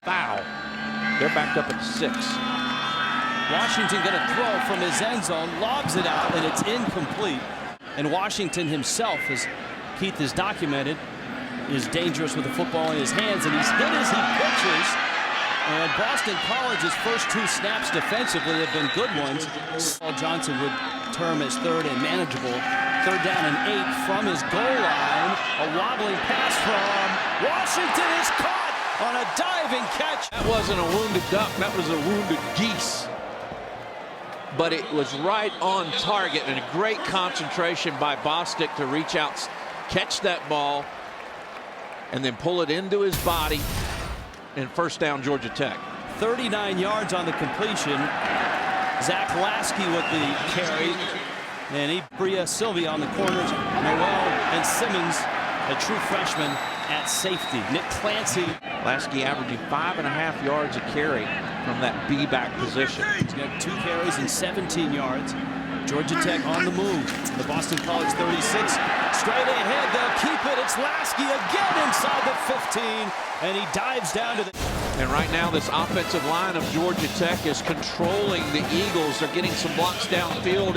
Foul. They're backed up at 6. Washington going to throw from his end zone, lobs it out, and it's incomplete. And Washington himself, as Keith has documented, is dangerous with the football in his hands, and he's hit as he pitches. And Boston College's first 2 snaps defensively have been good ones. Paul Johnson would term as third and manageable. 3rd down and 8 from his goal line. A wobbling pass from Washington is caught on a diving catch. That wasn't a wounded duck, that was a wounded geese. But it was right on target, and a great concentration by Bostic to reach out, catch that ball, and then pull it into his body. And first down, Georgia Tech. 39 yards on the completion. Zach Lasky with the carry. And Bria Sylvia on the corners. Noel and Simmons, a true freshman at safety. Nick Clancy. Lasky averaging 5.5 yards a carry from that B-back position. He's got 2 carries and 17 yards. Georgia Tech on the move. The Boston College 36. Straight ahead, they'll keep it. It's Lasky again inside the 15. And he dives down to the... And right now, this offensive line of Georgia Tech is controlling the Eagles. They're getting some blocks downfield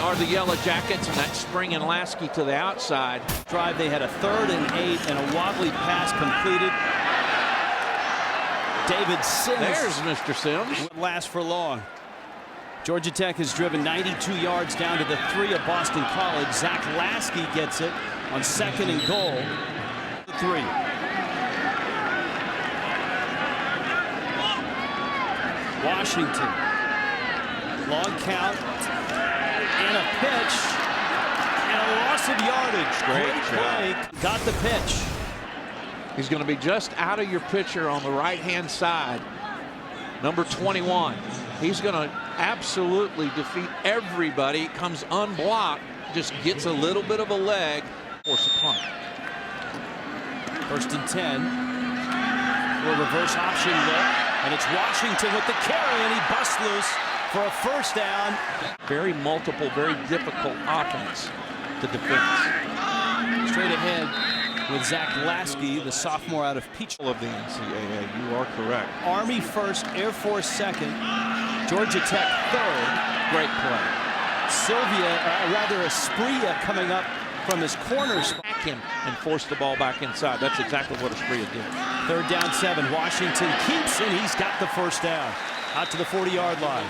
are the Yellow Jackets, and that's springing Lasky to the outside. Drive, they had a 3rd and 8 and a wobbly pass completed. David Sims. There's Mr. Sims. Wouldn't last for long. Georgia Tech has driven 92 yards down to the 3 of Boston College. Zach Lasky gets it on 2nd and goal. The 3. Washington. Long count. And a pitch. And a loss of yardage. Great play. Got the pitch. He's going to be just out of your pitcher on the right-hand side. Number 21. He's going to absolutely defeat everybody. Comes unblocked. Just gets a little bit of a leg. Force a punt. 1st and 10. A reverse option look. And it's Washington with the carry, and he busts loose for a first down. Very multiple, very difficult offense to defend. Straight ahead with Zach Lasky, the sophomore out of Peach. Of the NCAA, you are correct. Army 1st, Air Force 2nd, Georgia Tech 3rd. Great play. Espria coming up from his corner spot. Him and force the ball back inside. That's exactly what Espria did. 3rd down 7. Washington keeps, and he's got the first down. Out to the 40-yard line.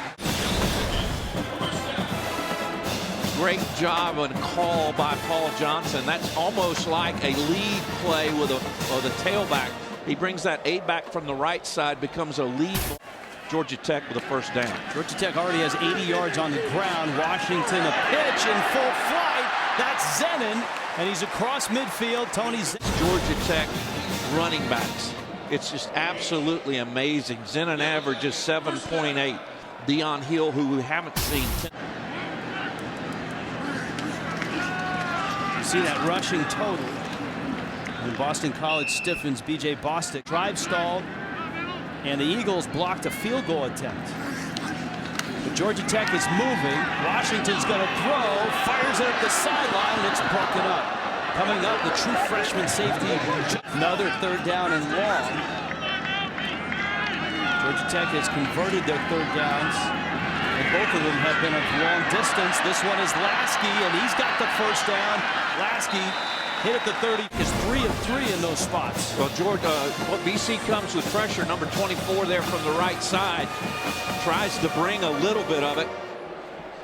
Great job and call by Paul Johnson. That's almost like a lead play with the tailback. He brings that A-back from the right side, becomes a lead. Georgia Tech with a first down. Georgia Tech already has 80 yards on the ground. Washington a pitch in full flight. That's Zenon, and he's across midfield. Tony Zenon. Georgia Tech running backs. It's just absolutely amazing. Zenon averages 7.8. Dion Hill, who we haven't seen. You see that rushing total. And Boston College stiffens B.J. Bostic. Drive stalled, and the Eagles blocked a field goal attempt. But Georgia Tech is moving. Washington's going to throw, fires it at the sideline, and it's broken up. Coming up, the true freshman safety. Another 3rd down and long. Georgia Tech has converted their 3rd downs, and both of them have been of long distance. This one is Lasky, and he's got the first down. Lasky hit at the 30. Is 3 of 3 in those spots. Well, BC comes with pressure. Number 24 there from the right side. Tries to bring a little bit of it.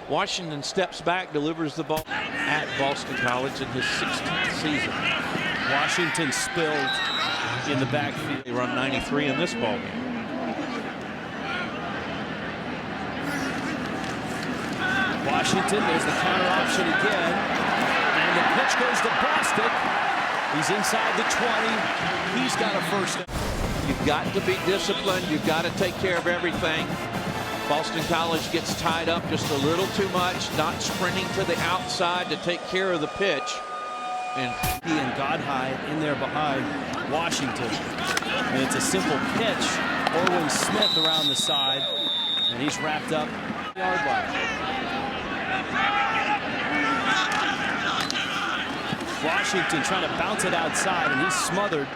Washington steps back, delivers the ball at Boston College in his 16th season. Washington spilled in the backfield. They run 93 in this ball game. Washington, there's the counter option again. And the pitch goes to Bostic. He's inside the 20. He's got a first down. You've got to be disciplined. You've got to take care of everything. Boston College gets tied up just a little too much, not sprinting to the outside to take care of the pitch. And Godhigh in there behind Washington. And it's a simple pitch. Orwin Smith around the side. And he's wrapped up yard line. Washington trying to bounce it outside, and he's smothered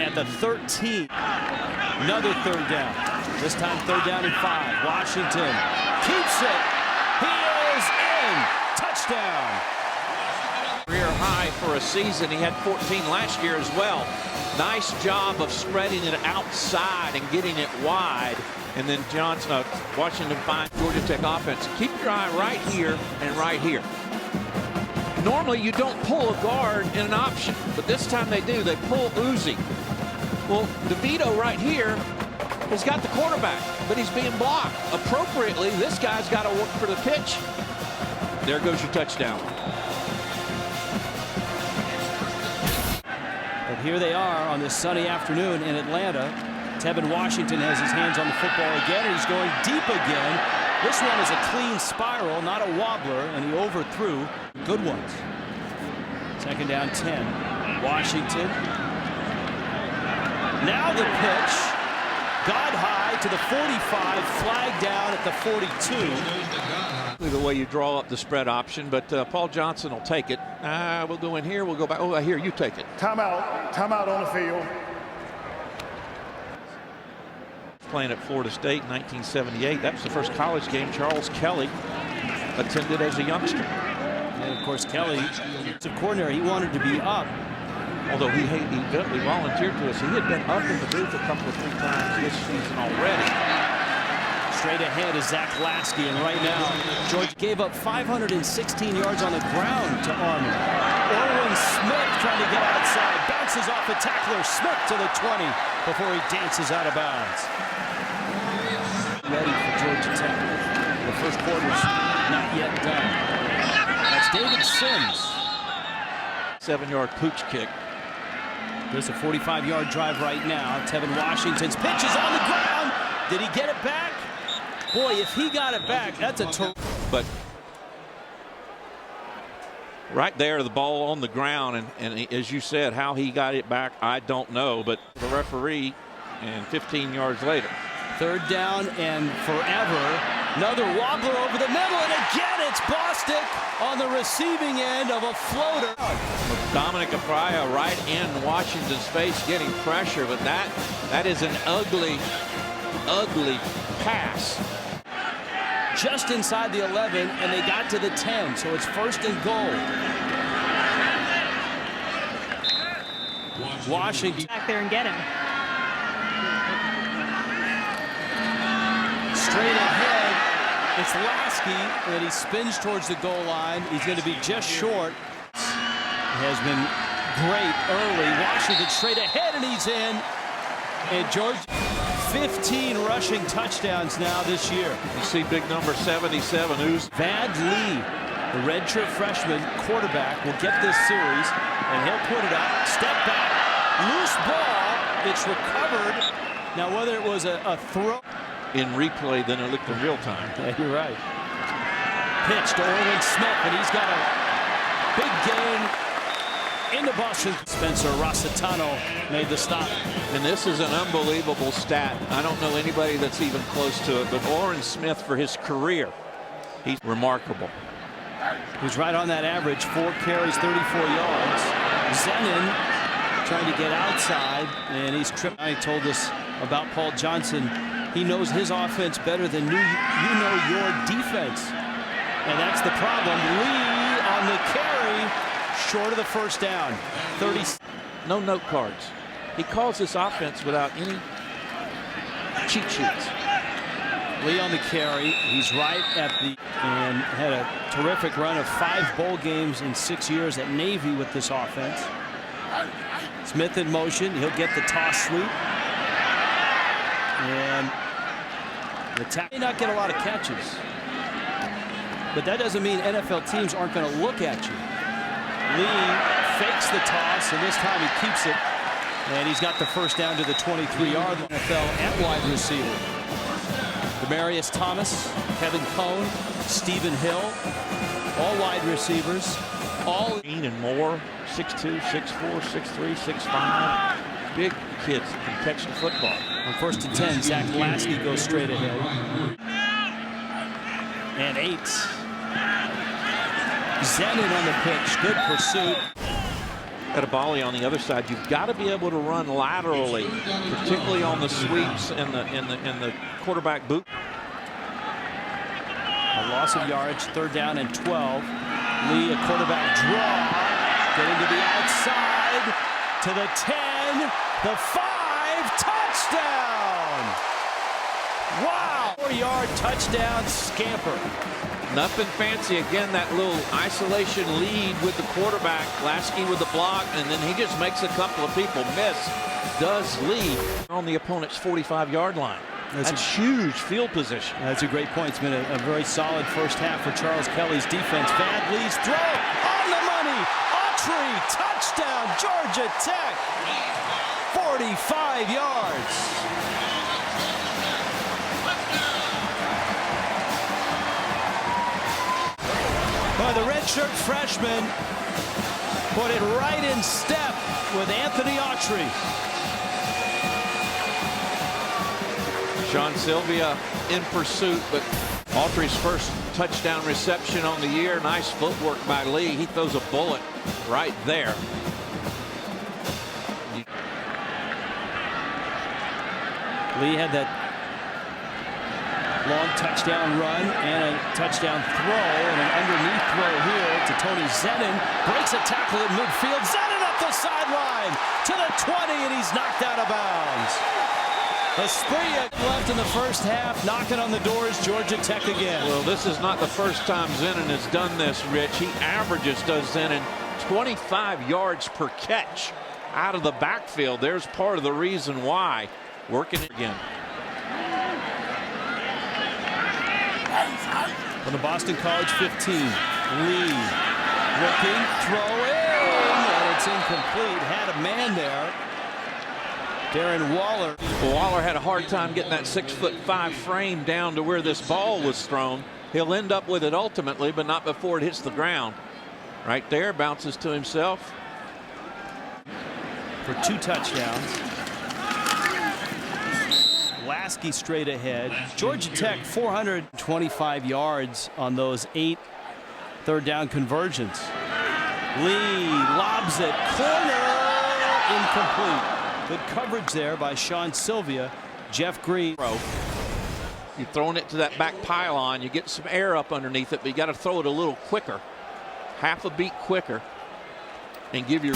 at the 13. Another third down. This time 3rd down and 5. Washington keeps it. He is in. Touchdown. Career high for a season. He had 14 last year as well. Nice job of spreading it outside and getting it wide. And then Washington finds Georgia Tech offense. Keep your eye right here and right here. Normally you don't pull a guard in an option, but this time they do. They pull Uzi. Well, DeVito right here has got the quarterback, but he's being blocked. Appropriately, this guy's got to work for the pitch. There goes your touchdown. But here they are on this sunny afternoon in Atlanta. Tevin Washington has his hands on the football again, and he's going deep again. This one is a clean spiral, not a wobbler, and he overthrew good ones. 2nd down 10. Washington. Now the pitch. God high to the 45, flag down at the 42. The way you draw up the spread option, but Paul Johnson will take it. We'll go in here. We'll go back. Oh, here, you take it. Timeout. Timeout on the field. Playing at Florida State in 1978. That was the first college game Charles Kelly attended as a youngster. And of course, Kelly, as a coordinator, he wanted to be up. Although he volunteered to us. He had been up in the booth a couple of 3 times this season already. Straight ahead is Zach Lasky, and right now, Georgia gave up 516 yards on the ground to Army. Orwin Smith trying to get outside, bounces off a tackler. Smith to the 20 before he dances out of bounds. Ready for Georgia Tech. The first quarter's not yet done. That's David Sims. 7-yard pooch kick. There's a 45-yard drive right now. Tevin Washington's pitch is on the ground. Did he get it back? Boy, if he got it back, that's a But right there, the ball on the ground, and as you said, how he got it back, I don't know. But the referee, and 15 yards later. 3rd down and forever. Another wobbler over the middle, and again it's Bostic on the receiving end of a floater. Dominic Apraya right in Washington's face, getting pressure, but that is an ugly, ugly pass. Just inside the 11, and they got to the 10, so it's 1st and goal. Washington back there and get him. Straight ahead, it's Lasky, and he spins towards the goal line. He's going to be just short. It has been great early. Washington straight ahead, and he's in. And Georgia, 15 rushing touchdowns now this year. You see big number 77, who's Vad Lee, the redshirt freshman quarterback, will get this series, and he'll put it up. Step back, loose ball. It's recovered. Now, whether it was a throw in replay than it looked in real time. Yeah, you're right. Pitch to Orwin Smith, and he's got a big gain into Boston. Spencer Rossitano made the stop. And this is an unbelievable stat. I don't know anybody that's even close to it, but Orwin Smith, for his career, he's remarkable. He's right on that average, 4 carries, 34 yards. Zenon trying to get outside, and he's tripped. He told us about Paul Johnson. He knows his offense better than you know your defense. And that's the problem. Lee on the carry, short of the 1st down. 30. No note cards. He calls this offense without any cheat sheets. Lee on the carry. He's right at the, and had a terrific run of 5 bowl games in 6 years at Navy with this offense. Smith in motion. He'll get the toss sweep. And the tackle may not get a lot of catches, but that doesn't mean NFL teams aren't going to look at you. Lee fakes the toss, and this time he keeps it, and he's got the 1st down to the 23-yard line. NFL at wide receiver. Demarius Thomas, Kevin Cohn, Stephen Hill, all wide receivers. All and more, 6'2", 6'4", 6'3", 6'5". Big kids that can catch the football. On 1st and 10, Zach Lasky goes straight ahead. And 8. Zenon on the pitch. Good pursuit. Edebali on the other side. You've got to be able to run laterally, particularly on the sweeps and the quarterback boot. A loss of yards, 3rd down and 12. Lee, a quarterback draw, getting to the outside, to the 10, the 5, touchdown! Wow! 4-yard touchdown scamper. Nothing fancy. Again, that little isolation lead with the quarterback. Lasky with the block, and then he just makes a couple of people miss. Does Lee on the opponent's 45-yard line. That's huge field position. That's a great point. It's been a very solid first half for Charles Kelly's defense. Vad Lee's throw on the money. Autry, touchdown, Georgia Tech. 45 yards. Well, the redshirt freshman put it right in step with Anthony Autry. Sean Sylvia in pursuit, but Autry's first touchdown reception on the year. Nice footwork by Lee. He throws a bullet right there. Lee had that long touchdown run and a touchdown throw, and an underneath throw here to Tony Zenon. Breaks a tackle at midfield. Zenon up the sideline to the 20, and he's knocked out of bounds. Espria left in the first half, knocking on the doors. Georgia Tech again. Well, this is not the first time Zenon has done this, Rich. He averages, does Zenon, 25 yards per catch out of the backfield. There's part of the reason why. Working again. On the Boston College 15, Lee looking, throw in, and it's incomplete. Had a man there. Darren Waller. Waller had a hard time getting that 6'5" frame down to where this ball was thrown. He'll end up with it ultimately, but not before it hits the ground. Right there, bounces to himself. For 2 touchdowns. Lasky straight ahead. Georgia Tech 425 yards on those 8 3rd down conversions. Lee lobs it, corner, incomplete. Good coverage there by Sean Sylvia. Jeff Green. You're throwing it to that back pylon. You get some air up underneath it, but you got to throw it a little quicker, half a beat quicker, and give your